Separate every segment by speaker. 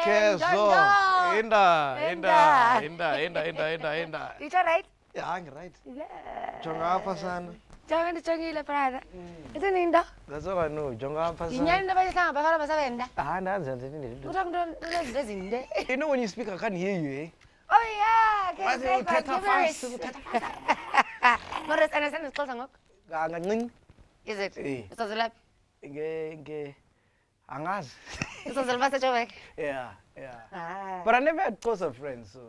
Speaker 1: Cheers, Inda.
Speaker 2: You right?
Speaker 1: Yeah, I'm right. Jonga pasana.
Speaker 2: Jonga brother. It's an Inda.
Speaker 1: That's all I know. Jonga pasana. You know when you speak, I can't hear you, eh?
Speaker 2: Oh yeah. Is it? It's a lap.
Speaker 1: Angaz.
Speaker 2: It's a Salvasa.
Speaker 1: Yeah. But I never had closer friends, so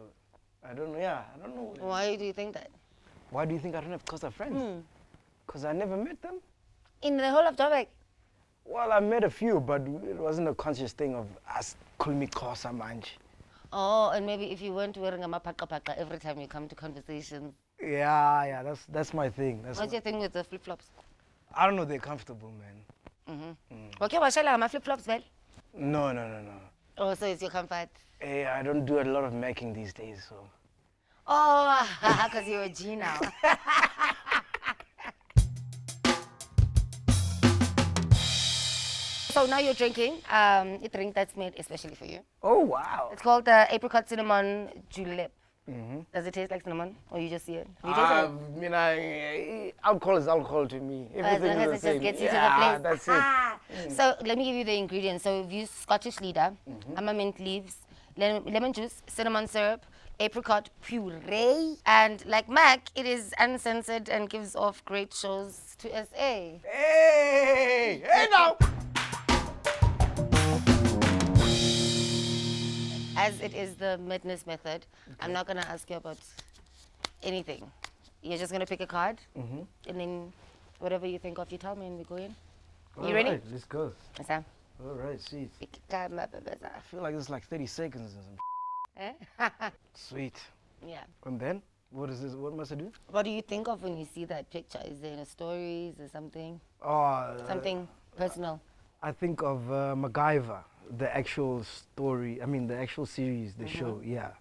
Speaker 1: I don't know. Yeah, I don't know.
Speaker 2: Why do you think that?
Speaker 1: Why do you think I don't have closer friends? Because I never met them.
Speaker 2: In the whole of Joburg?
Speaker 1: Well, I met a few, but it wasn't a conscious thing of us calling me Kosa Manji.
Speaker 2: Oh, and maybe if you weren't wearing a mapaka every time you come to conversations.
Speaker 1: Yeah, that's my thing.
Speaker 2: What's your thing with the flip-flops?
Speaker 1: I don't know, they're comfortable, man.
Speaker 2: Okay, why shall I have my flip-flops, well?
Speaker 1: No.
Speaker 2: Oh, so it's your comfort?
Speaker 1: Hey, I don't do a lot of making these days, so.
Speaker 2: Oh, because you're a G now. So now you're drinking a drink that's made especially for you.
Speaker 1: Oh, wow.
Speaker 2: It's called the apricot cinnamon julep. Does it taste like cinnamon, or you just see it?
Speaker 1: Alcohol is alcohol to me.
Speaker 2: As long as it just gets you to the place.
Speaker 1: That's it.
Speaker 2: So let me give you the ingredients. So we've used Scottish leader, mint leaves, lemon juice, cinnamon syrup, apricot puree, and like MacG, it is uncensored and gives off great shows to SA.
Speaker 1: Hey now!
Speaker 2: As it is the madness method, I'm not going to ask you about anything. You're just going to pick a card, and then whatever you think of, you tell me, and we go in. You ready?
Speaker 1: Right, let's go.
Speaker 2: Yes, Sam.
Speaker 1: All right, sweet.
Speaker 2: Pick a card, my baby.
Speaker 1: I feel like it's like 30 seconds or something. Sweet.
Speaker 2: Yeah.
Speaker 1: And then, what is this? What must I do?
Speaker 2: What do you think of when you see that picture? Is there a story? Is there something? Something personal?
Speaker 1: I think of MacGyver, the actual story, the actual series, the show, yeah.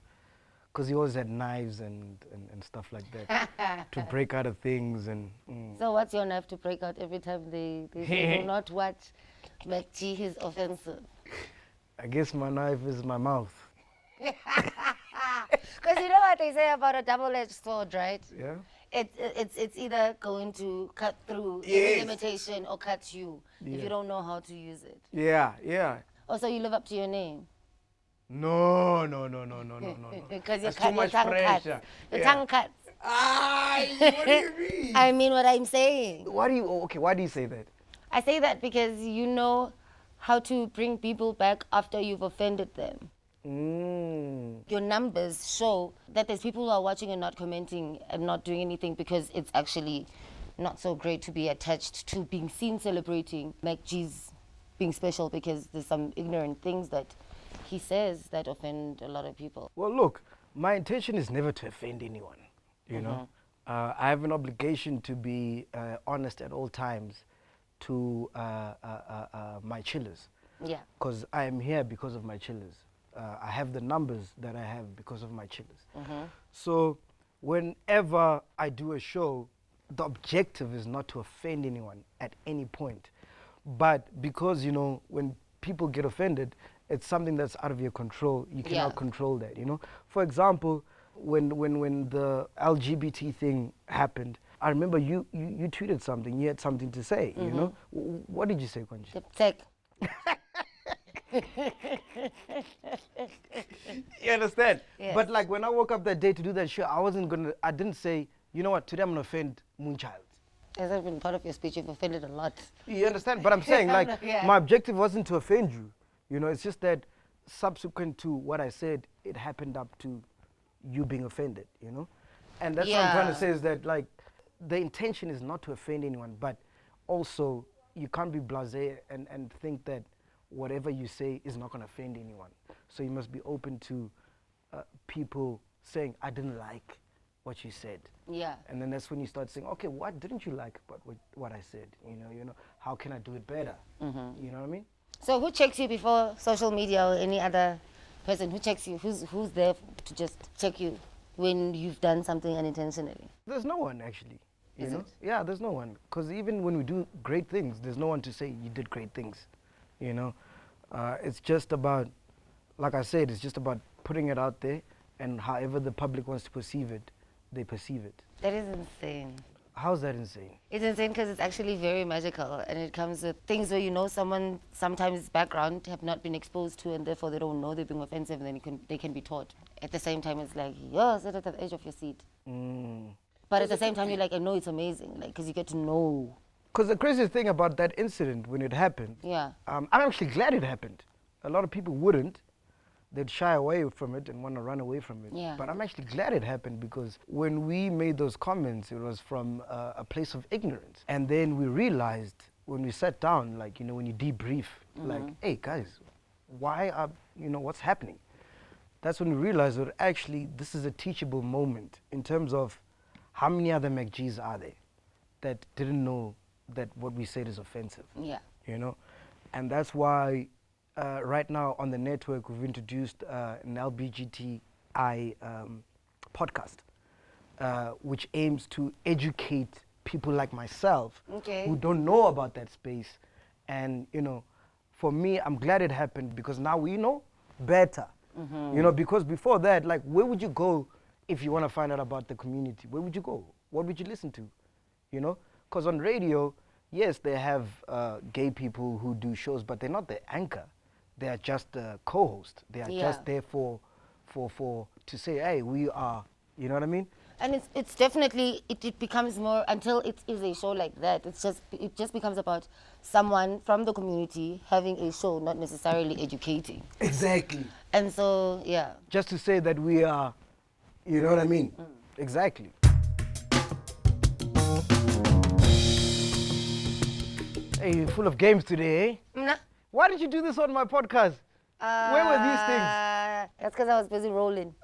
Speaker 1: Because he always had knives and stuff like that to break out of things.
Speaker 2: So what's your knife to break out every time they say do not watch MacG, his offensive?
Speaker 1: I guess my knife is my mouth.
Speaker 2: Because you know what they say about a double-edged sword, right?
Speaker 1: Yeah.
Speaker 2: It's either going to cut through any limitation or cut you if you don't know how to use it.
Speaker 1: Yeah.
Speaker 2: Also, you live up to your name.
Speaker 1: No.
Speaker 2: Because your
Speaker 1: tongue cuts.
Speaker 2: Your tongue cuts.
Speaker 1: What do you mean?
Speaker 2: I mean what I'm saying.
Speaker 1: Why do you say that?
Speaker 2: I say that because you know how to bring people back after you've offended them. Your numbers show that there's people who are watching and not commenting and not doing anything because it's actually not so great to be attached to being seen celebrating MacG's being special because there's some ignorant things that he says that offend a lot of people.
Speaker 1: Well, look, my intention is never to offend anyone, you know. I have an obligation to be honest at all times to my chillers.
Speaker 2: Yeah.
Speaker 1: Because I am here because of my chillers. I have the numbers that I have because of my chillers. So whenever I do a show, the objective is not to offend anyone at any point. But because, you know, when people get offended, it's something that's out of your control. You cannot control that, you know. For example, when the LGBT thing happened, I remember you tweeted something. You had something to say, you know. What did you say, Kwanji?
Speaker 2: Tech.
Speaker 1: You understand?
Speaker 2: Yes.
Speaker 1: But like when I woke up that day to do that show, I didn't say, you know what, today I'm gonna offend Moonchild.
Speaker 2: Has that been part of your speech? You've offended a lot.
Speaker 1: You understand? But I'm saying, like, my objective wasn't to offend you. You know, it's just that subsequent to what I said, it happened up to you being offended, you know? And that's what I'm trying to say is that, like, the intention is not to offend anyone, but also you can't be blasé and think that whatever you say is not going to offend anyone. So you must be open to people saying, I didn't like what you said.
Speaker 2: Yeah.
Speaker 1: And then that's when you start saying, okay, what didn't you like about what I said? You know, how can I do it better? You know what I mean?
Speaker 2: So who checks you before social media or any other person? Who checks you? Who's there to just check you when you've done something unintentionally?
Speaker 1: There's no one, actually.
Speaker 2: Is it?
Speaker 1: Yeah, there's no one. Because even when we do great things, there's no one to say you did great things. You know, it's just about like I said, it's just about putting it out there, and however the public wants to perceive it, they perceive it.
Speaker 2: That is insane.
Speaker 1: How's that insane?
Speaker 2: It's insane because it's actually very magical, and it comes with things where you know someone sometimes background have not been exposed to, and therefore they don't know they're being offensive, and then they can be taught. At the same time, it's like, yo, sit at the edge of your seat. But at the same time, you're like, I know it's amazing, like, because you get to know.
Speaker 1: Because the craziest thing about that incident when it happened,
Speaker 2: Yeah.
Speaker 1: I'm actually glad it happened. A lot of people wouldn't. They'd shy away from it and want to run away from it.
Speaker 2: Yeah.
Speaker 1: But I'm actually glad it happened, because when we made those comments, it was from a place of ignorance. And then we realized when we sat down, like, you know, when you debrief, like, hey guys, why are, you know, what's happening? That's when we realized that actually this is a teachable moment in terms of how many other MacGs are there that didn't know that what we said is offensive.
Speaker 2: Yeah.
Speaker 1: You know? And that's why right now on the network we've introduced an LBGTI podcast, which aims to educate people like myself who don't know about that space. And, you know, for me, I'm glad it happened, because now we know better. You know, because before that, like, where would you go if you want to find out about the community? Where would you go? What would you listen to? You know? Because on radio, yes, they have gay people who do shows, but they're not the anchor. They are just the co-host. They are just there to say, hey, we are, you know what I mean?
Speaker 2: And it's definitely, it becomes more, until it is a show like that, it just becomes about someone from the community having a show, not necessarily educating.
Speaker 1: Exactly.
Speaker 2: And so, yeah.
Speaker 1: Just to say that we are, you know what I mean? Exactly. Hey, you're full of games today, eh?
Speaker 2: Nah.
Speaker 1: Why did you do this on my podcast? Where were these things?
Speaker 2: That's because I was busy rolling.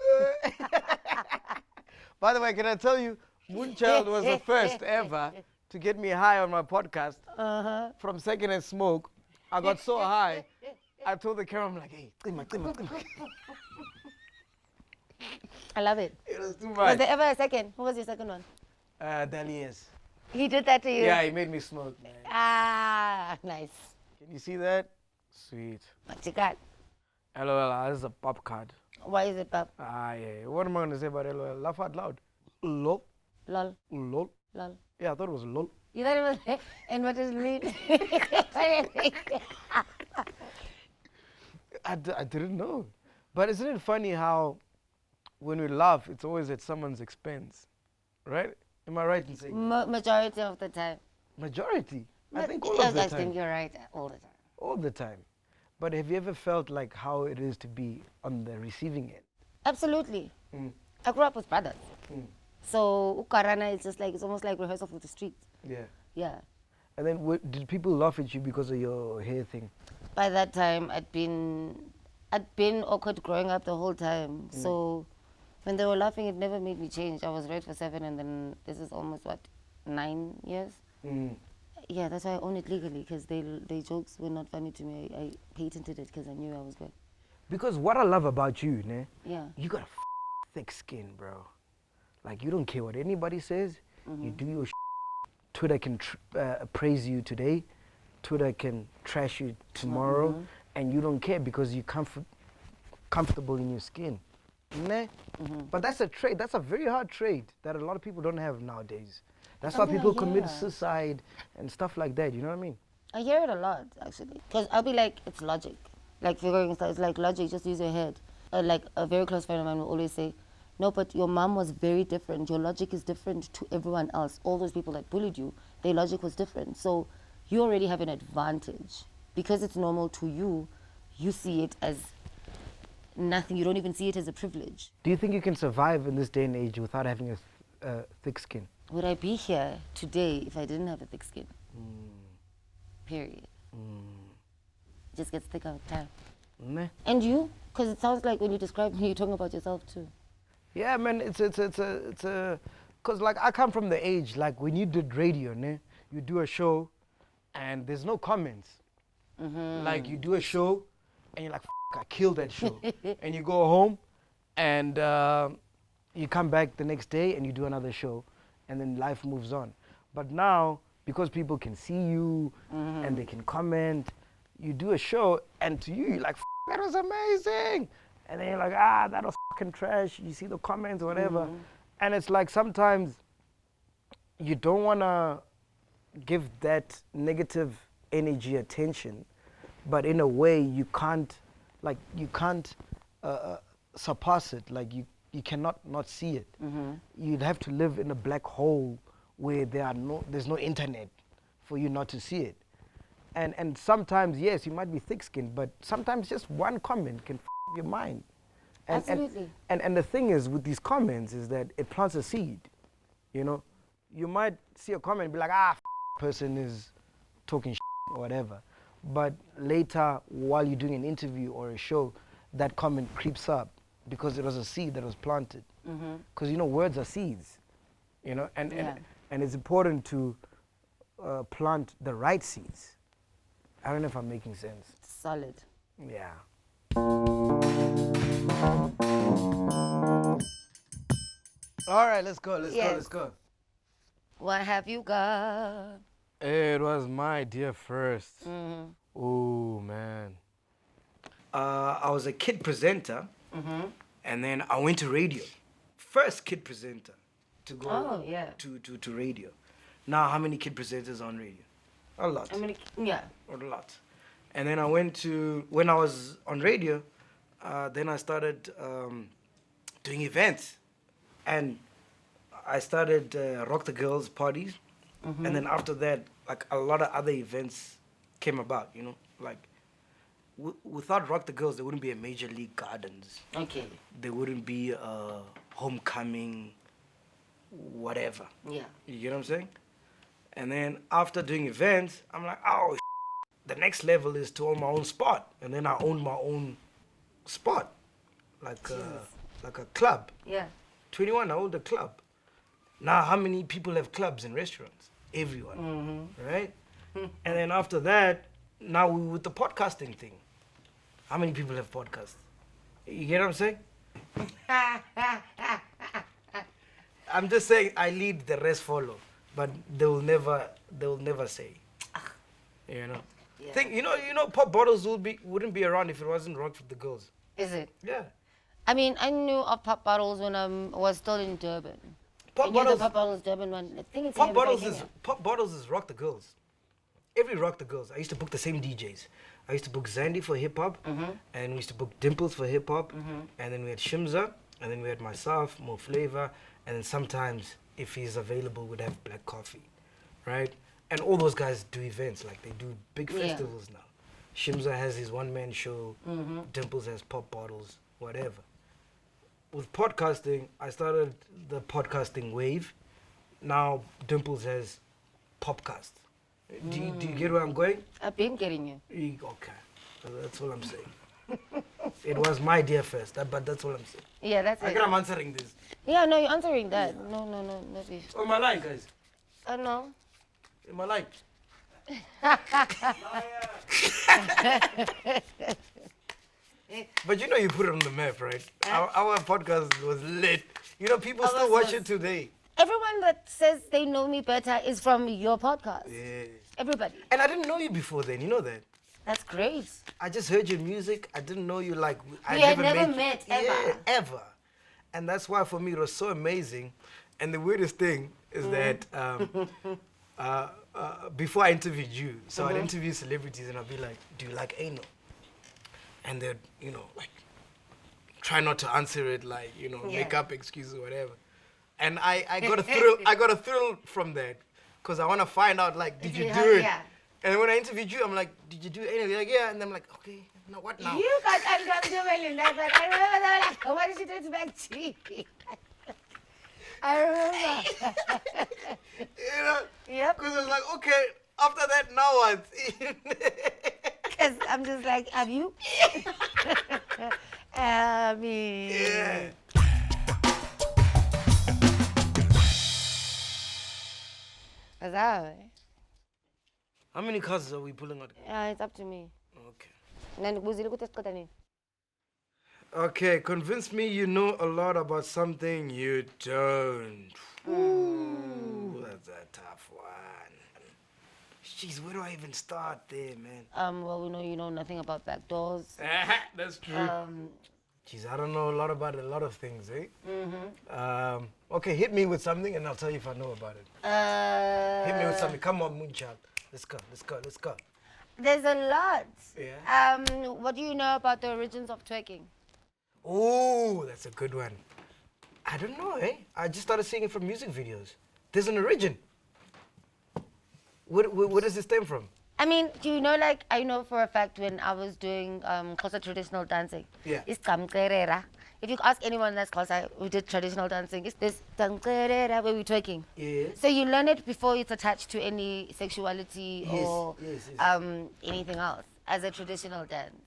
Speaker 1: By the way, can I tell you, Moonchild was the first ever to get me high on my podcast. From Second and Smoke. I got so high, I told the camera, I'm like, hey, qima.
Speaker 2: I love it.
Speaker 1: It was too
Speaker 2: Was
Speaker 1: much.
Speaker 2: there ever a second? Who was your second one?
Speaker 1: Dalias.
Speaker 2: He did that to you?
Speaker 1: Yeah, he made me smoke, man.
Speaker 2: Ah, nice.
Speaker 1: Can you see that? Sweet.
Speaker 2: What you got?
Speaker 1: LOL, this is a pop card.
Speaker 2: Why is it pop?
Speaker 1: Yeah. What am I going to say about LOL? Laugh out loud. Lol.
Speaker 2: Lol.
Speaker 1: Lol.
Speaker 2: Lol.
Speaker 1: Yeah, I thought it was lol.
Speaker 2: You thought it was, and what does it mean?
Speaker 1: I didn't know. But isn't it funny how when we laugh, it's always at someone's expense, right? Am I right in saying that?
Speaker 2: Majority of the time.
Speaker 1: Majority? I think all of the
Speaker 2: I
Speaker 1: time.
Speaker 2: think you're right all the time.
Speaker 1: All the time. But have you ever felt like how it is to be on the receiving end?
Speaker 2: Absolutely. I grew up with brothers. So Ukarana is just like, it's almost like rehearsal for the streets.
Speaker 1: Yeah.
Speaker 2: Yeah.
Speaker 1: And then did people laugh at you because of your hair thing?
Speaker 2: By that time, I'd been awkward growing up the whole time. So when they were laughing, it never made me change. I was red for 7, and then this is almost, 9 years? Yeah, that's why I own it legally, because they jokes were not funny to me. I patented it because I knew I was good.
Speaker 1: Because what I love about you, ne?
Speaker 2: Yeah.
Speaker 1: You got a thick skin, bro. Like, you don't care what anybody says. You do your Twitter can praise you today. Twitter can trash you tomorrow. And you don't care because you're comfortable in your skin. Ne? But that's a trait. That's a very hard trait that a lot of people don't have nowadays. That's why people commit suicide and stuff like that. You know what I mean?
Speaker 2: I hear it a lot, actually. Because I'll be like, it's logic. Like figuring stuff, it's like logic, just use your head. Like a very close friend of mine will always say, no, but your mom was very different. Your logic is different to everyone else. All those people that bullied you, their logic was different. So you already have an advantage. Because it's normal to you, you see it as nothing. You don't even see it as a privilege.
Speaker 1: Do you think you can survive in this day and age without having a thick skin?
Speaker 2: Would I be here today if I didn't have a thick skin? Period. It just gets thicker with time.
Speaker 1: Nah.
Speaker 2: And you? Because it sounds like when you describe me, you're talking about yourself too.
Speaker 1: Yeah, man, it's cause like I come from the age, like when you did radio, ne, you do a show and there's no comments. Like you do a show and you're like, I killed that show. And you go home and you come back the next day and you do another show and then life moves on. But now, because people can see you and they can comment, you do a show and to you, you're like, I that was amazing. And then you're like, ah, that was fucking trash. You see the comments or whatever. And it's like sometimes you don't want to give that negative energy attention, but in a way you can't surpass it. Like you cannot not see it. You'd have to live in a black hole where there's no internet for you not to see it. And sometimes, yes, you might be thick-skinned, but sometimes just one comment can your mind.
Speaker 2: Absolutely.
Speaker 1: And the thing is with these comments is that it plants a seed. You know, you might see a comment and be like, person is talking or whatever. But later, while you're doing an interview or a show, that comment creeps up because it was a seed that was planted. Because, you know, words are seeds. You know, and it's important to plant the right seeds. I don't know if I'm making sense.
Speaker 2: Solid.
Speaker 1: Yeah. All right, let's go. Let's go.
Speaker 2: What have you got?
Speaker 1: It was my dear first. Oh, man. I was a kid presenter, and then I went to radio. First kid presenter to go to radio. Now, how many kid presenters on radio? A lot.
Speaker 2: How many? Yeah.
Speaker 1: A lot. And then I went to, when I was on radio, then I started doing events. And I started Rock the Girls parties. And then after that, like a lot of other events came about, you know. Like, without Rock the Girls, there wouldn't be a Major League Gardens.
Speaker 2: Okay.
Speaker 1: There wouldn't be a Homecoming, whatever.
Speaker 2: Yeah.
Speaker 1: You get what I'm saying? And then after doing events, I'm like, oh, the next level is to own my own spot. And then I owned my own spot, like a club.
Speaker 2: Yeah.
Speaker 1: 21, I owned a club. Now, how many people have clubs and restaurants? Everyone, right? And then after that, now we're with the podcasting thing. How many people have podcasts? You get what I'm saying? I'm just saying I lead, the rest follow. But they will never say. You know.
Speaker 2: Yeah.
Speaker 1: Think you know pop bottles wouldn't be around if it wasn't Rock for the Girls.
Speaker 2: Is it?
Speaker 1: Yeah.
Speaker 2: I mean, I knew of Pop Bottles when I was still in Durban.
Speaker 1: Pop Bottles.
Speaker 2: The Pop Bottles Durban one. I think it's
Speaker 1: Pop Bottles is Rock the Girls. Every Rock the Girls. I used to book the same DJs. I used to book Zandy for hip hop, and we used to book Dimples for hip hop, and then we had Shimza, and then we had myself, Mo Flavor, and then sometimes, if he's available, we'd have Black Coffee, right? And all those guys do events, like they do big festivals now. Shimza has his one-man show, Dimples has Pop Bottles, whatever. With podcasting, I started the podcasting wave. Now Dimples has Popcast. Do you get where I'm going?
Speaker 2: I've been getting you.
Speaker 1: Okay, that's all I'm saying. It was my dear first, but that's all I'm saying.
Speaker 2: Yeah, that's it.
Speaker 1: I'm answering this.
Speaker 2: Yeah, no, you're answering that. No, beef.
Speaker 1: Oh, am I lying, guys?
Speaker 2: No.
Speaker 1: Am I lying? But you know you put it on the map, right? Our podcast was lit. You know, people still watch it today.
Speaker 2: Everyone that says they know me better is from your podcast.
Speaker 1: Yeah.
Speaker 2: Everybody.
Speaker 1: And I didn't know you before then, you know that?
Speaker 2: That's great.
Speaker 1: I just heard your music. I didn't know you like...
Speaker 2: We had never met, ever.
Speaker 1: Yeah, ever. And that's why for me it was so amazing. And the weirdest thing is that before I interviewed you, so I'd interview celebrities and I'd be like, do you like anal? And they'd, you know, like, try not to answer it, like, you know, make up excuses or whatever. And I got a thrill. I got a thrill from that, because I want to find out, like, did you do it? Yeah. And when I interviewed you, I'm like, did you do anal? You're like, yeah. And I'm like, okay, now what now?
Speaker 2: You got uncomfortable in that, but I remember they were like, what did you do to MacG? I remember.
Speaker 1: You know?
Speaker 2: Yep.
Speaker 1: Because I was like, okay, after that, now what?
Speaker 2: Because I'm just like, have you? I mean...
Speaker 1: Yeah. How many cards are we pulling out?
Speaker 2: It's up to me.
Speaker 1: Okay. Okay, convince me you know a lot about something you don't. Ooh, that's a tough one. Jeez, where do I even start there, man?
Speaker 2: Well, we know you know nothing about backdoors.
Speaker 1: That's true. Jeez, I don't know a lot about a lot of things, eh? Okay, hit me with something and I'll tell you if I know about it. Hit me with something. Come on, Moonchild. Let's go.
Speaker 2: There's a lot.
Speaker 1: Yeah.
Speaker 2: What do you know about the origins of twerking?
Speaker 1: Oh, that's a good one. I don't know, eh? I just started seeing it from music videos. There's an origin. Where does this stem from?
Speaker 2: I mean, do you know, like, I know for a fact when I was doing Xhosa traditional dancing,
Speaker 1: Yeah.
Speaker 2: it's Kamkerera. If you ask anyone that's Xhosa who did traditional dancing, it's this Kamkerera where we're twerking.
Speaker 1: Yeah.
Speaker 2: So you learn it before it's attached to any sexuality or
Speaker 1: yes.
Speaker 2: anything else as a traditional dance.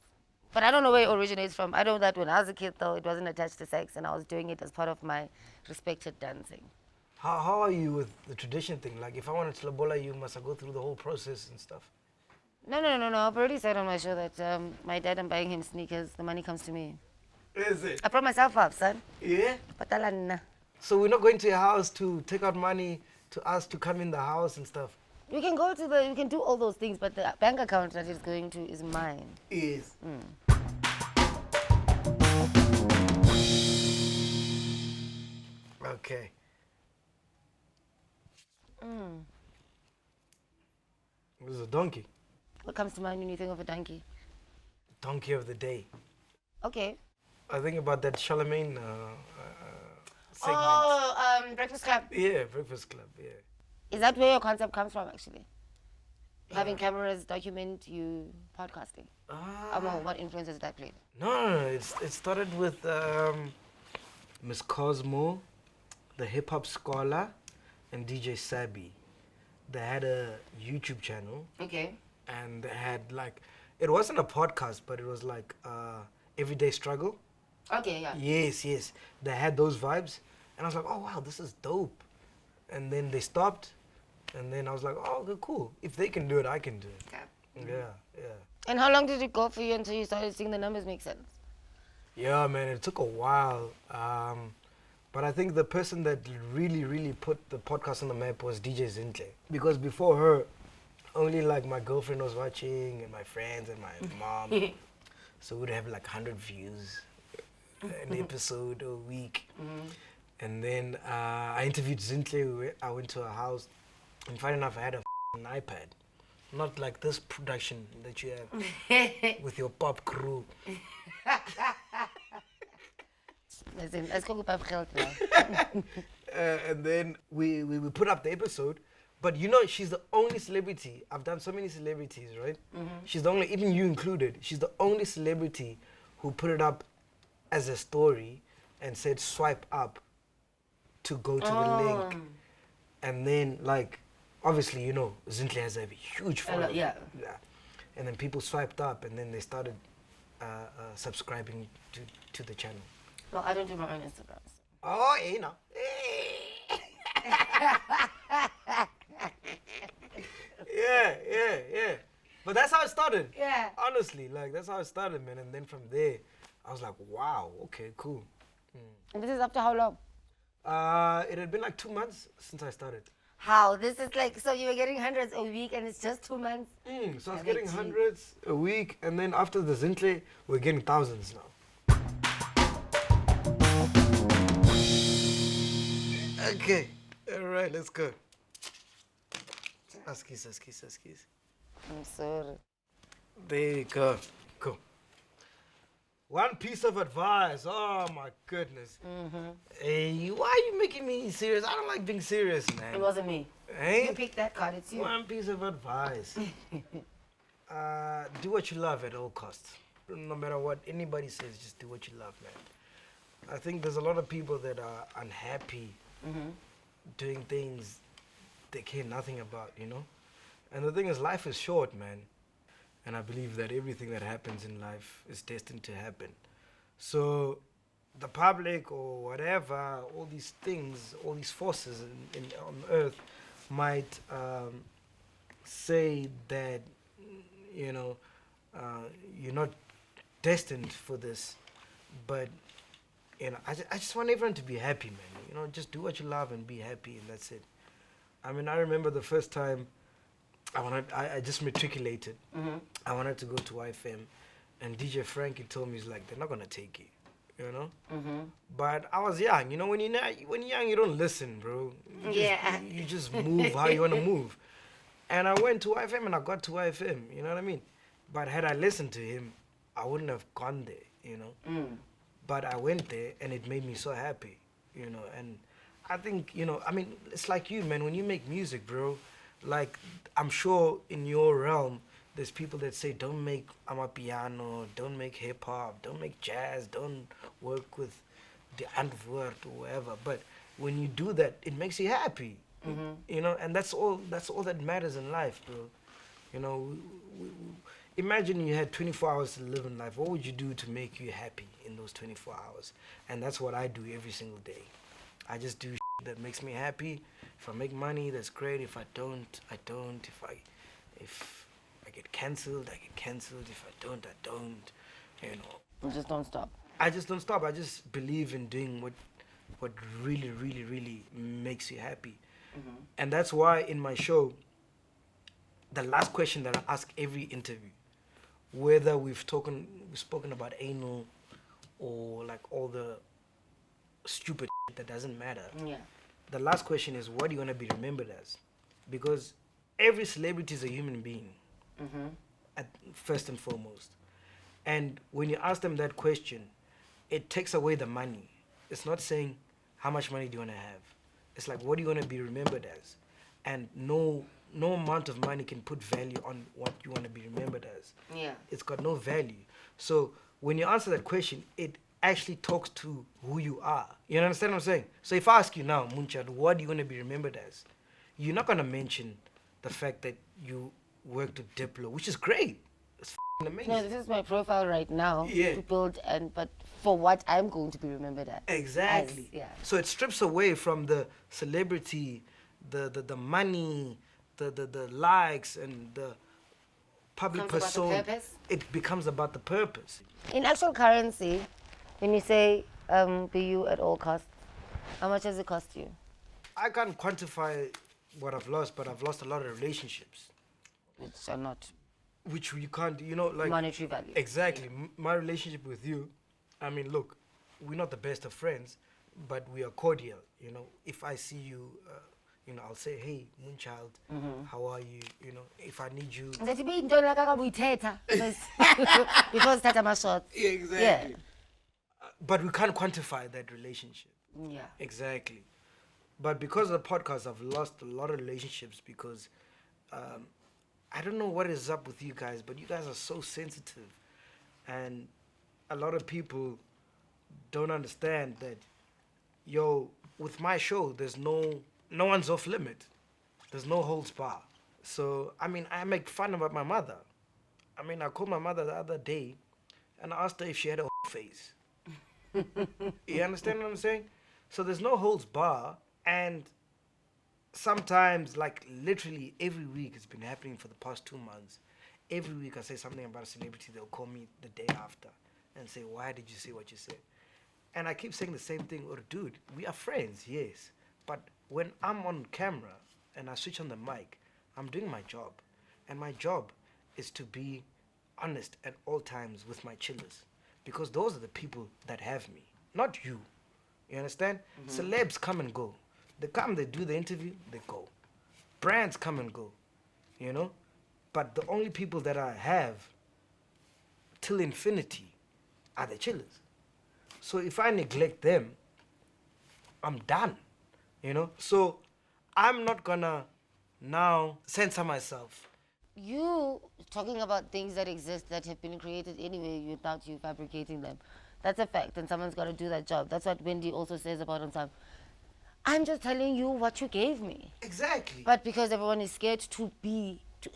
Speaker 2: But I don't know where it originates from. I know that when I was a kid, though, it wasn't attached to sex, and I was doing it as part of my respected dancing.
Speaker 1: How are you with the tradition thing? Like, if I wanted to lobola you, must I go through the whole process and stuff?
Speaker 2: No. I've already said on my show that my dad, I'm buying him sneakers. The money comes to me.
Speaker 1: Is it?
Speaker 2: I brought myself up, son.
Speaker 1: Yeah?
Speaker 2: Patalana.
Speaker 1: So we're not going to your house to take out money to us to come in the house and stuff?
Speaker 2: We can do all those things, but the bank account that it's going to is mine.
Speaker 1: Yes. Okay. This is a donkey.
Speaker 2: What comes to mind when you think of a donkey?
Speaker 1: Donkey of the day.
Speaker 2: Okay.
Speaker 1: I think about that Charlemagne segment.
Speaker 2: Oh, Breakfast Club.
Speaker 1: Yeah, Breakfast Club, yeah.
Speaker 2: Is that where your concept comes from, actually? Having cameras document you podcasting? What influence has that played?
Speaker 1: No. It started with Miss Cosmo, the hip hop scholar, and DJ Sabi. They had a YouTube channel. Okay. And they had it wasn't a podcast, but it was like Everyday Struggle.
Speaker 2: Okay, yeah.
Speaker 1: Yes. They had those vibes. And I was like, oh, wow, this is dope. And then they stopped. And then I was like, oh, okay, cool. If they can do it, I can do it. Yeah.
Speaker 2: And how long did it go for you until you started seeing the numbers make sense?
Speaker 1: Yeah, man, it took a while. But I think the person that really put the podcast on the map was DJ Zintle. Because before her, only my girlfriend was watching and my friends and my mom. So we'd have 100 views an episode a week. And then I interviewed Zintle. I went to her house. And funny enough, I had an iPad. Not like this production that you have with your pop crew. And then we put up the episode. But she's the only celebrity. I've done so many celebrities, right? She's the only, even you included, she's the only celebrity who put it up as a story and said swipe up to go to the link. And then obviously, Zintle has a huge following. Yeah. And then people swiped up and then they started subscribing to the channel.
Speaker 2: Well, I don't do my own Instagram.
Speaker 1: Oh, Yeah. But that's how it started.
Speaker 2: Yeah.
Speaker 1: Honestly, that's how it started, man. And then from there, I was like, wow, okay, cool.
Speaker 2: And this is up to how long?
Speaker 1: It had been 2 months since I started.
Speaker 2: How? This is so you were getting hundreds a week and it's just 2 months?
Speaker 1: So I was getting hundreds a week, and then after the Zintle, we're getting thousands now. Okay. All right, let's go. Askies.
Speaker 2: I'm sorry.
Speaker 1: There you go. Cool. One piece of advice. Oh my goodness. Hey, why are you making me serious? I don't like being serious, man.
Speaker 2: It wasn't me.
Speaker 1: Hey?
Speaker 2: You picked that card, it's you.
Speaker 1: One piece of advice. Do what you love at all costs. No matter what anybody says, just do what you love, man. I think there's a lot of people that are unhappy doing things they care nothing about, And the thing is, life is short, man. And I believe that everything that happens in life is destined to happen. So the public or whatever, all these things, all these forces on earth might say that, you're not destined for this. But, I just want everyone to be happy, man. Just do what you love and be happy, and that's it. I mean, I remember the first time I just matriculated. I wanted to go to YFM, and DJ Frankie told me, he's like, they're not gonna take it, you know. But I was young, you know. When you're young, you don't listen, bro. You just move how you wanna move. And I went to YFM and I got to YFM, you know what I mean. But had I listened to him, I wouldn't have gone there, you know. But I went there and it made me so happy, you know. And I think, you know, I mean, it's like you, man. When you make music, bro, like, I'm sure in your realm, there's people that say, don't make amapiano, don't make hip hop, don't make jazz, don't work with the antwoord or whatever. But when you do that, it makes you happy, you know, and that's all that matters in life, bro. You know, imagine you had 24 hours to live in life. What would you do to make you happy in those 24 hours? And that's what I do every single day. I just do that makes me happy. If I make money, that's great. If I don't, I don't. If I get cancelled, I get cancelled. If I don't, I don't. You know.
Speaker 2: You just don't stop.
Speaker 1: I just don't stop. I just believe in doing what really, really, really makes you happy. And that's why in my show, the last question that I ask every interview, whether we've spoken about anal or like all the stupid that doesn't matter.
Speaker 2: Yeah.
Speaker 1: The last question is, what do you want to be remembered as? Because every celebrity is a human being, first and foremost. And when you ask them that question, it takes away the money. It's not saying how much money do you want to have. It's like, what do you want to be remembered as? And no amount of money can put value on what you want to be remembered as.
Speaker 2: Yeah.
Speaker 1: It's got no value. So when you answer that question, it actually talks to who you are. You understand what I'm saying? So if I ask you now, Munchad, what do you want to be remembered as? You're not going to mention the fact that you worked with Diplo, which is great. It's amazing.
Speaker 2: No, this is my profile right now to build, but for what I'm going to be remembered as.
Speaker 1: Exactly. So it strips away from the celebrity, the money, the likes, and the public persona. It becomes about the purpose.
Speaker 2: In actual currency, when you say be you at all costs, how much does it cost you?
Speaker 1: I can't quantify what I've lost, but I've lost a lot of relationships.
Speaker 2: Which are not.
Speaker 1: Which you can't, you know, like.
Speaker 2: Monetary value.
Speaker 1: Exactly. My relationship with you, I mean, look, we're not the best of friends, but we are cordial, you know. If I see you, you know, I'll say, hey, Moonchild, how are you? You know, if I need you.
Speaker 2: Because that's my shot.
Speaker 1: Yeah, exactly. But we can't quantify that relationship.
Speaker 2: Yeah.
Speaker 1: Exactly. But because of the podcast, I've lost a lot of relationships because I don't know what is up with you guys, but you guys are so sensitive. And a lot of people don't understand that, yo, with my show, there's no one's off limit. There's no holds bar. So, I mean, I make fun about my mother. I mean, I called my mother the other day and I asked her if she had a face. You understand what I'm saying? So there's no holds bar, and sometimes, like literally every week, it's been happening for the past 2 months. Every week I say something about a celebrity, they'll call me the day after and say, why did you say what you said? And I keep saying the same thing, or dude, we are friends, yes. But when I'm on camera and I switch on the mic, I'm doing my job. And my job is to be honest at all times with my chillers. Because those are the people that have me, not you. You understand? Celebs come and go. They come, they do the interview, they go. Brands come and go, you know? But the only people that I have till infinity are the chillers. So if I neglect them, I'm done, you know? So I'm not gonna now censor myself.
Speaker 2: You talking about things that exist that have been created anyway without you fabricating them. That's a fact, and someone's got to do that job. That's what Wendy also says about on time. I'm just telling you what you gave me.
Speaker 1: Exactly.
Speaker 2: But because everyone is scared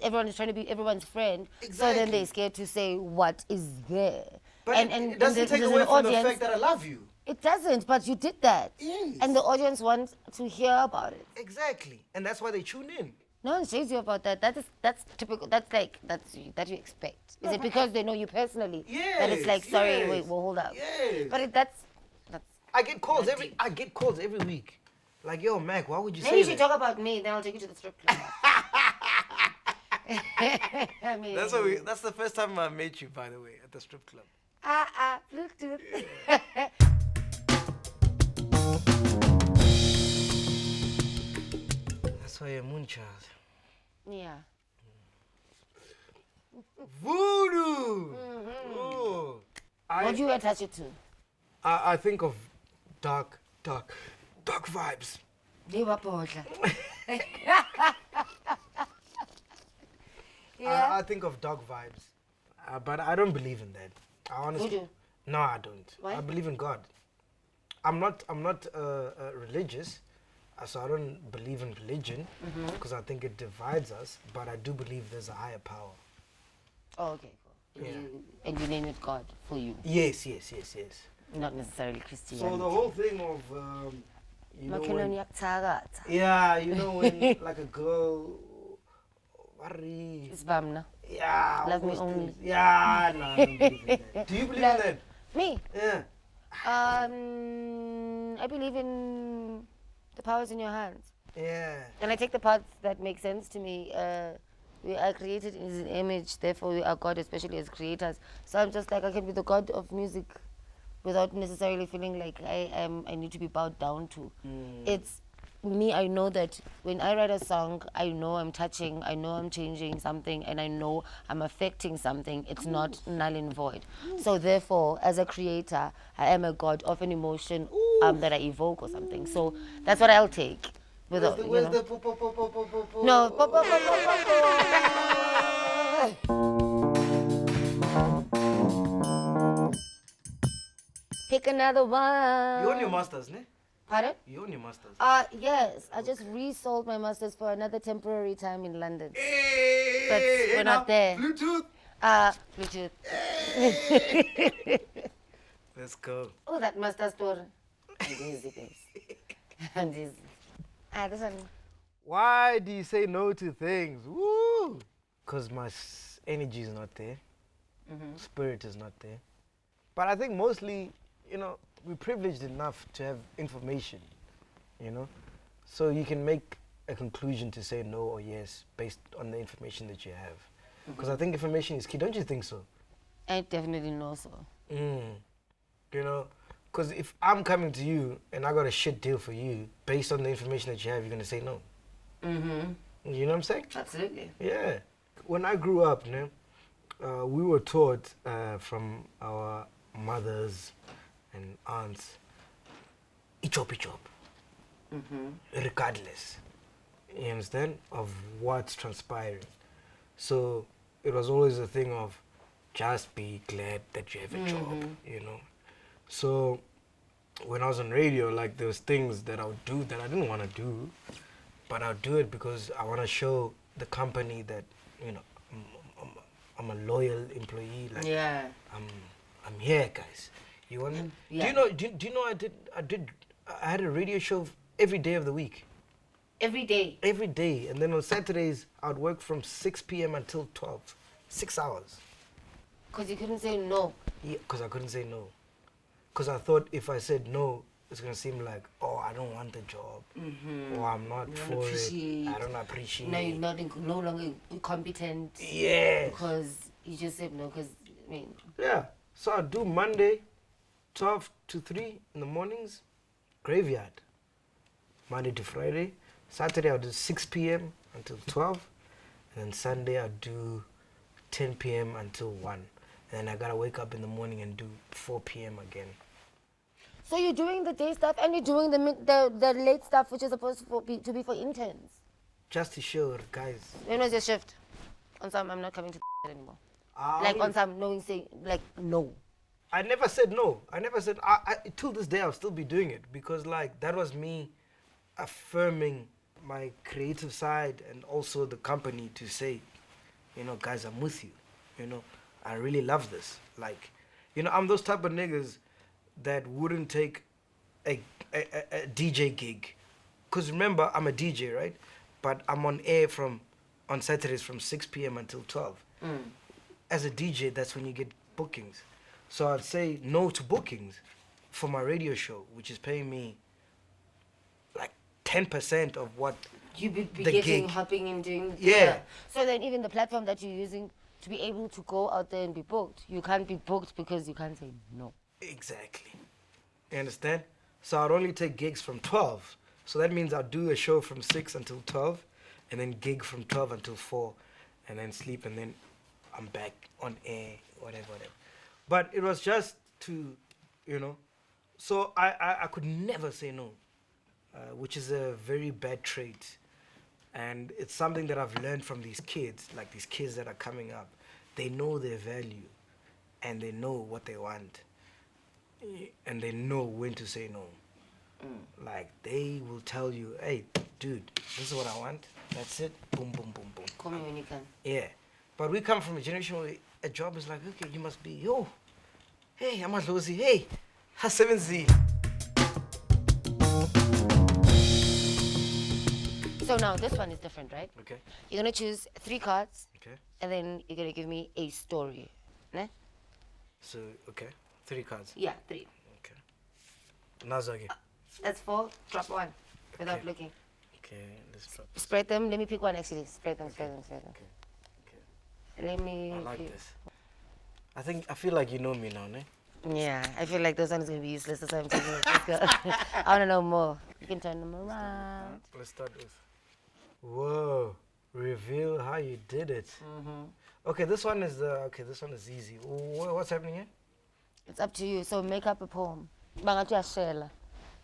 Speaker 2: everyone is trying to be everyone's friend,
Speaker 1: exactly.
Speaker 2: So then they're scared to say what is there.
Speaker 1: But it doesn't take away from the fact that I love you.
Speaker 2: It doesn't, but you did that.
Speaker 1: Yes.
Speaker 2: And the audience wants to hear about it.
Speaker 1: Exactly. And that's why they tune in.
Speaker 2: No one says you about that. That's typical. That's you expect. Is it because they know you personally?
Speaker 1: Yes.
Speaker 2: That it's like, sorry, wait, we'll hold up.
Speaker 1: Yes.
Speaker 2: But that's.
Speaker 1: I get calls every week. Like, yo, Mac, why would you say that?
Speaker 2: Maybe you should talk about me, then I'll take you to the strip club. I mean,
Speaker 1: That's the first time I met you, by the way, at the strip club.
Speaker 2: Bluetooth.
Speaker 1: That's why you're a moon child.
Speaker 2: Yeah.
Speaker 1: Voodoo! Oh.
Speaker 2: What do you attach it to?
Speaker 1: I think of dark vibes.
Speaker 2: Yeah.
Speaker 1: I think of dark vibes, but I don't believe in that. I honestly,
Speaker 2: Voodoo?
Speaker 1: no, I don't.
Speaker 2: Why?
Speaker 1: I believe in God. I'm not religious, so I don't believe in religion because I think it divides us. But I do believe there's a higher power.
Speaker 2: Oh, okay, cool.
Speaker 1: Yeah.
Speaker 2: And you name it God for you,
Speaker 1: Yes.
Speaker 2: not necessarily Christianity.
Speaker 1: So the whole thing of you know when,
Speaker 2: Makhelwane
Speaker 1: yeah, you know when like a girl,
Speaker 2: It's VIMN.
Speaker 1: yeah,
Speaker 2: Love
Speaker 1: all
Speaker 2: me
Speaker 1: those
Speaker 2: only.
Speaker 1: things. Yeah, no, I don't believe in that. Do you believe in that?
Speaker 2: Me?
Speaker 1: Yeah.
Speaker 2: I believe in the powers in your hands.
Speaker 1: Yeah.
Speaker 2: And I take the parts that make sense to me. We are created in His image, therefore we are God, especially as creators. So I'm just like, I can be the God of music without necessarily feeling like I need to be bowed down to. It's me, I know that when I write a song, I know I'm touching, I know I'm changing something, and I know I'm affecting something. It's not null and void. So therefore, as a creator, I am a God of an emotion that I evoke or something. So that's what I'll take. Without,
Speaker 1: Where's
Speaker 2: you know.
Speaker 1: the po?
Speaker 2: No. Pick another one.
Speaker 1: You own your masters, ne?
Speaker 2: Pardon?
Speaker 1: You own your masters.
Speaker 2: Yes. I just resold my masters for another temporary time in London.
Speaker 1: Hey,
Speaker 2: But we're not there.
Speaker 1: Bluetooth.
Speaker 2: Bluetooth.
Speaker 1: Let's go.
Speaker 2: Oh, that master store. This one.
Speaker 1: Why do you say no to things? Woo! Because my energy is not there. Spirit is not there. But I think mostly, you know, we're privileged enough to have information, you know? So you can make a conclusion to say no or yes based on the information that you have. Because I think information is key. Don't you think so?
Speaker 2: I definitely know so.
Speaker 1: You know? Because if I'm coming to you and I got a shit deal for you, based on the information that you have, you're going to say no. You know what I'm saying?
Speaker 2: Absolutely.
Speaker 1: Yeah. When I grew up, we were taught from our mothers and aunts, ichop. Regardless, you understand, of what's transpiring. So it was always a thing of just be glad that you have a job, you know. So when I was on radio, like there was things that I would do that I didn't want to do, but I'll do it because I want to show the company that, you know, I'm a loyal employee. Like,
Speaker 2: Yeah.
Speaker 1: I'm here, guys. You want me?
Speaker 2: Yeah.
Speaker 1: Do you know I had a radio show every day of the week.
Speaker 2: Every day.
Speaker 1: Every day. And then on Saturdays, I'd work from 6 p.m. until 12. 6 hours.
Speaker 2: Because you couldn't say no.
Speaker 1: Yeah, because I couldn't say no. Because I thought if I said no, it's going to seem like, oh, I don't want the job. Or I'm not for it. I don't appreciate
Speaker 2: No,
Speaker 1: it.
Speaker 2: you're not no longer competent.
Speaker 1: Yeah.
Speaker 2: Because you just said no. Because, I mean.
Speaker 1: Yeah. So I do Monday, 12 to 3 in the mornings, graveyard. Monday to Friday. Saturday I'll do 6 p.m. until 12. And then Sunday I'll do 10 p.m. until 1. And then I gotta wake up in the morning and do 4 p.m. again.
Speaker 2: So you're doing the day stuff and you're doing the late stuff, which is supposed to be for interns.
Speaker 1: Just to show guys.
Speaker 2: When was your shift? On some, I'm not coming to anymore. Like on some, knowing, saying, like, no.
Speaker 1: I never said no. I never said, till this day I'll still be doing it because like that was me affirming my creative side and also the company to say, you know, guys, I'm with you. You know, I really love this. Like, you know, I'm those type of niggas that wouldn't take a DJ gig. Because remember, I'm a DJ, right? But I'm on air on Saturdays from 6 p.m. until 12. As a DJ, that's when you get bookings. So I'd say no to bookings for my radio show, which is paying me like 10% of what
Speaker 2: You be
Speaker 1: the
Speaker 2: getting,
Speaker 1: gig.
Speaker 2: hopping and doing.
Speaker 1: Yeah.
Speaker 2: So then even the platform that you're using to be able to go out there and be booked, you can't be booked because you can't say no.
Speaker 1: Exactly. You understand? So I'd only take gigs from 12. So that means I'd do a show from 6 until 12, and then gig from 12 until 4, and then sleep, and then I'm back on air, whatever. But it was just to, so I could never say no, which is a very bad trait. And it's something that I've learned from these kids, like these kids that are coming up. They know their value, and they know what they want, and they know when to say no. Like, they will tell you, hey, dude, this is what I want. That's it. Boom, boom, boom, boom.
Speaker 2: Call me when you can.
Speaker 1: Yeah. But we come from a generation where a job is like, okay, you must be, yo, hey, I'm a lozy, hey, ha7z.
Speaker 2: So now this one is different, right?
Speaker 1: Okay.
Speaker 2: You're gonna choose 3 cards,
Speaker 1: Okay.
Speaker 2: and then you're gonna give me a story. Ne?
Speaker 1: So, okay. 3 cards.
Speaker 2: Yeah, 3.
Speaker 1: Okay. Nazagi.
Speaker 2: That's 4. Drop 1 without
Speaker 1: Okay.
Speaker 2: looking.
Speaker 1: Okay, let's drop.
Speaker 2: Spread them. Let me pick one actually. Spread them.
Speaker 1: Okay.
Speaker 2: Okay.
Speaker 1: Okay.
Speaker 2: Let me.
Speaker 1: I like
Speaker 2: pick-
Speaker 1: this. I feel like you know me now, ne?
Speaker 2: Yeah, I feel like those ones are gonna be useless. That's why I'm taking it. Let's go. I wanna know more. You can turn them around.
Speaker 1: Let's start with. Whoa! Reveal how you did it. Okay, this one is easy. What's happening here?
Speaker 2: It's up to you. So make up a poem. Bangathi share,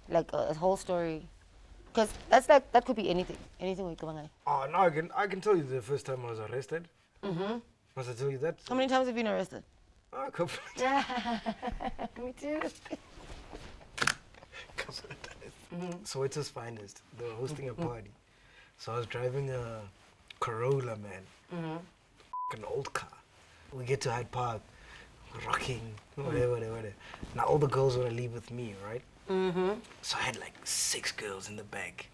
Speaker 2: like a whole story. Because that could be anything. Anything we can.
Speaker 1: Oh, now I can tell you the first time I was arrested. Must I tell you that?
Speaker 2: How many times have you been arrested?
Speaker 1: Oh, a couple of
Speaker 2: Me too.
Speaker 1: couple of times. So it's his finest. They were hosting a party. So I was driving a Corolla, man. An old car. We get to Hyde Park, rocking, whatever. Now all the girls want to leave with me, right? So I had like 6 girls in the bag.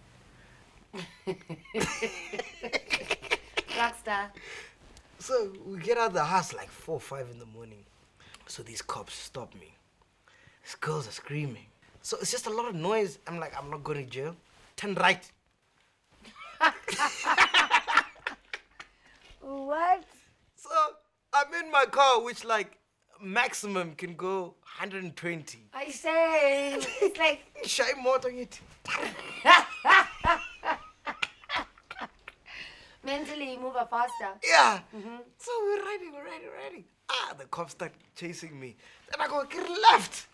Speaker 2: Rockstar.
Speaker 1: So we get out of the house like 4 or 5 in the morning. So these cops stop me. These girls are screaming. So it's just a lot of noise. I'm like, I'm not going to jail. Turn right.
Speaker 2: What?
Speaker 1: So I'm in my car, which like maximum can go 120.
Speaker 2: I say, it's like.
Speaker 1: Shy motor it.
Speaker 2: Mentally, you move faster.
Speaker 1: Yeah. So we're riding. The cops start chasing me. Then I go, get left.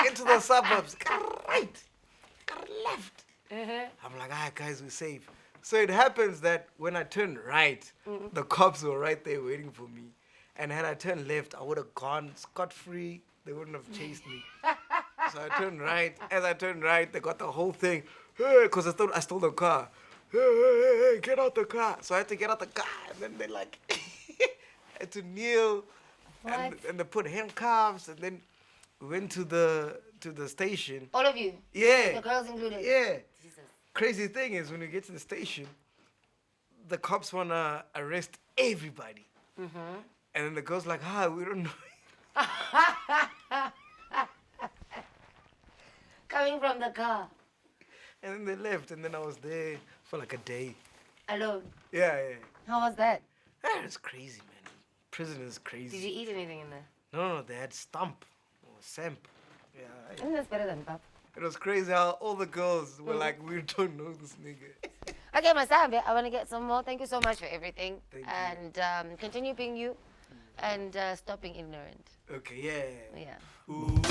Speaker 1: Into the suburbs. Get right. Get left. I'm like, guys, we're safe. So it happens that when I turn right, the cops were right there waiting for me. And had I turned left, I would have gone scot-free. They wouldn't have chased me. So I turned right. As I turned right, they got the whole thing. Because I stole the car. Hey, get out the car. So I had to get out the car. And then they like had to kneel. And they put handcuffs. And then we went to the station.
Speaker 2: All of you?
Speaker 1: Yeah.
Speaker 2: The girls included?
Speaker 1: Yeah.
Speaker 2: Jesus.
Speaker 1: Crazy thing is when you get to the station, the cops want to arrest everybody. And then the girl's like, we don't know.
Speaker 2: Coming from the car.
Speaker 1: And then they left, and then I was there for like a day.
Speaker 2: Alone?
Speaker 1: Yeah.
Speaker 2: How was that?
Speaker 1: It's crazy, man. Prison is crazy.
Speaker 2: Did you eat anything in there?
Speaker 1: No, they had stump or samp. Yeah.
Speaker 2: I think that's better than pap.
Speaker 1: It was crazy how all the girls were like, we don't know this nigga.
Speaker 2: Okay, Masambe, I want to get some more. Thank you so much for everything.
Speaker 1: Thank
Speaker 2: you. And continue being you and stop being ignorant.
Speaker 1: Okay, yeah.
Speaker 2: Yeah.
Speaker 1: Ooh.